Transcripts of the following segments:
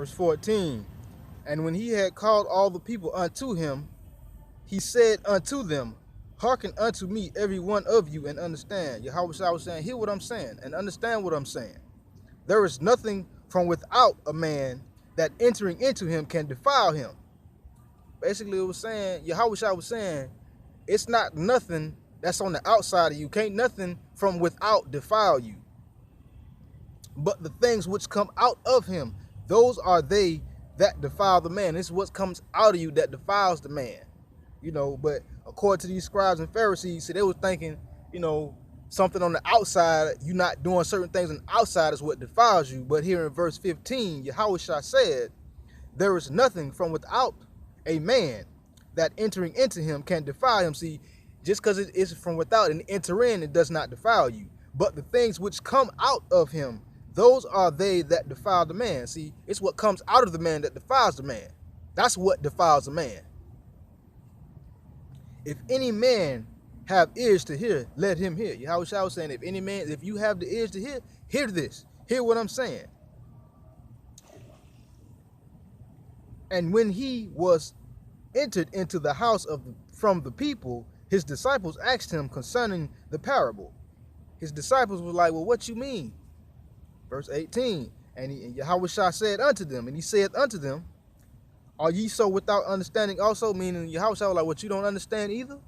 Verse 14. And when he had called all the people unto him, he said unto them, hearken unto me, every one of you, and understand. Yahweh Shai was saying, hear what I'm saying, and understand what I'm saying. There is nothing from without a man that entering into him can defile him. Basically, it was saying, Yahweh Shai was saying, it's not nothing that's on the outside of you. Can't nothing from without defile you. But the things which come out of him, those are they that defile the man. It's what comes out of you that defiles the man. But according to these scribes and Pharisees, see, they were thinking, something on the outside, you not doing certain things on the outside is what defiles you. But here in verse 15, Yahweh Shai said, there is nothing from without a man that entering into him can defile him. See, just because it is from without and enter in, it does not defile you. But the things which come out of him, those are they that defile the man. See, it's what comes out of the man that defiles the man. That's what defiles the man. If any man have ears to hear, let him hear. Yahweh Shai was saying, if you have the ears to hear this. Hear what I'm saying. And when he was entered into the house from the people, his disciples asked him concerning the parable. His disciples were like, well, what you mean? Verse 18, and Yahweh Shai said unto them, and he said unto them, are ye so without understanding also? Meaning Yahweh Shai was like, what, you don't understand either?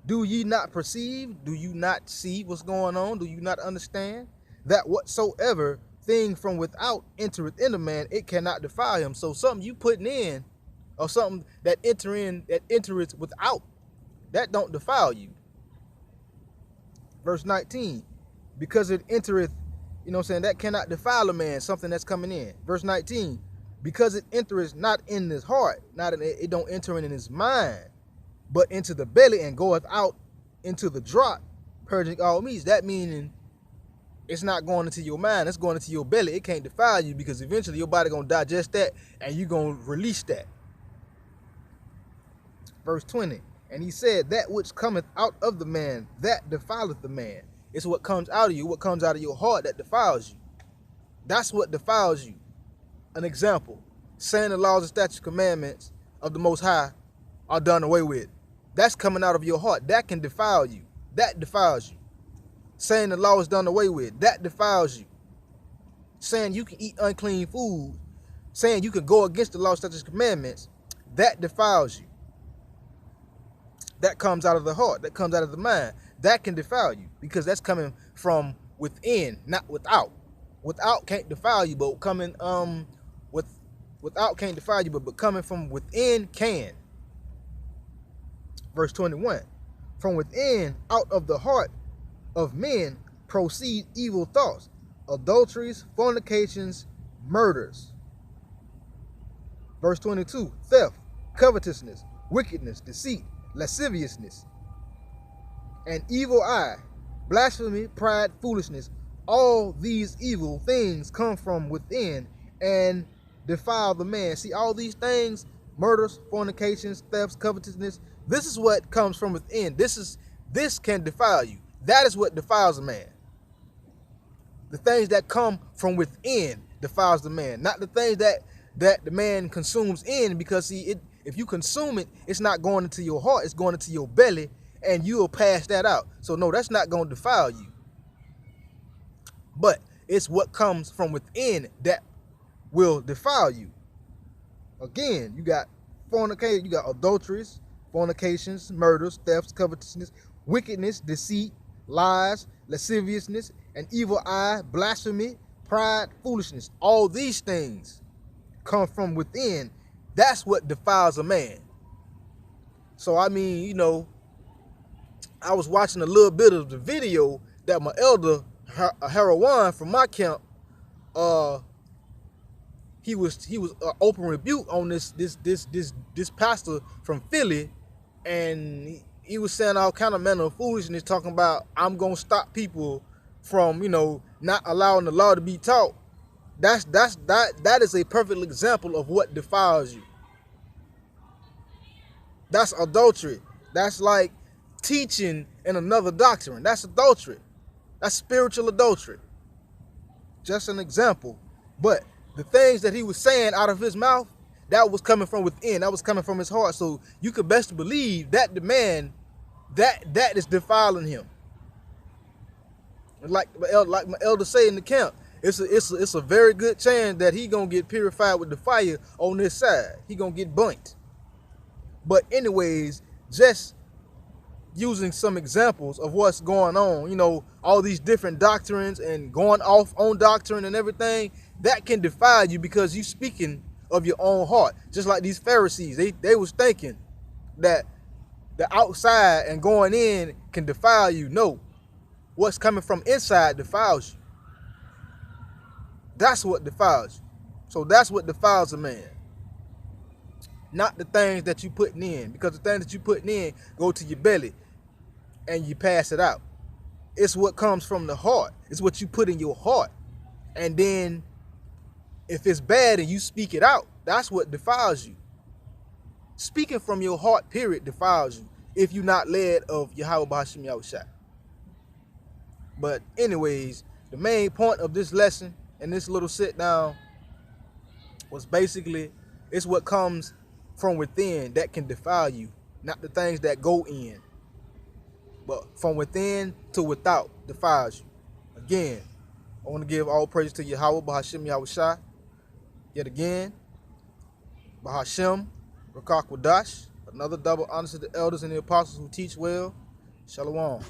Do ye not perceive? Do you not see what's going on? Do you not understand that whatsoever thing from without entereth in a man, it cannot defile him? So something you putting in, or something that entereth without, that don't defile you. Verse 19, because it entereth, that cannot defile a man, something that's coming in. Verse 19, because it entereth not in his heart, it don't enter in his mind, but into the belly and goeth out into the draught, purging all meats. That meaning it's not going into your mind, it's going into your belly. It can't defile you because eventually your body going to digest that and you're going to release that. Verse 20, and he said, that which cometh out of the man, that defileth the man. It's what comes out of you, what comes out of your heart that defiles you. That's what defiles you. An example, saying the laws and statutes, commandments of the Most High are done away with. That's coming out of your heart. That can defile you. That defiles you. Saying the law is done away with, that defiles you. Saying you can eat unclean food, saying you can go against the law, statutes, commandments, that defiles you. That comes out of the heart. That comes out of the mind. That can defile you because that's coming from within, not without. Without can't defile you, but coming without can't defile you, but coming from within can. Verse 21, from within, out of the heart of men proceed evil thoughts, adulteries, fornications, murders. Verse 22, theft, covetousness, wickedness, deceit, lasciviousness, an evil eye, blasphemy, pride, foolishness. All these evil things come from within and defile the man. See, all these things, murders, fornications, thefts, covetousness, this is what comes from within. This can defile you. That is what defiles a man. The things that come from within defiles the man, not the things that the man consumes in, because see, if you consume it, it's not going into your heart, it's going into your belly, and you'll pass that out. So no, that's not going to defile you. But it's what comes from within that will defile you. Again, you got fornication, you got adulteries, fornications, murders, thefts, covetousness, wickedness, deceit, lies, lasciviousness, an evil eye, blasphemy, pride, foolishness. All these things come from within. That's what defiles a man. So I mean, I was watching a little bit of the video that my elder Harawan from my camp, he was open rebuke on this pastor from Philly, and he was saying all kind of manner of foolishness, talking about I'm gonna stop people from not allowing the law to be taught. That is a perfect example of what defiles you. That's adultery. That's like teaching in another doctrine. That's adultery. That's spiritual adultery. Just an example. But the things that he was saying out of his mouth, that was coming from within. That was coming from his heart. So you could best believe that the man, that is defiling him. Like my elder say in the camp, it's a very good chance that he gonna get purified with the fire on this side. He gonna get burnt. But anyways, just using some examples of what's going on, you know, all these different doctrines and going off on doctrine and everything, that can defile you because you speaking of your own heart. Just like these Pharisees, they was thinking that the outside and going in can defile you. No, what's coming from inside defiles you. That's what defiles you. So that's what defiles a man. Not the things that you putting in, because the things that you putting in go to your belly and you pass it out. It's what comes from the heart. It's what you put in your heart. And then if it's bad and you speak it out, that's what defiles you. Speaking from your heart, period, defiles you if you're not led of Yahweh B'Hashem Yahushua. But anyways, the main point of this lesson and this little sit down was basically, it's what comes from within that can defile you, not the things that go in, but from within to without defiles you. Again, I want to give all praise to Yahweh B'Hashem Yahushua. Yet again, B'Hashem Rakak Wadash. Another double honor to the elders and the apostles who teach well. Shalom.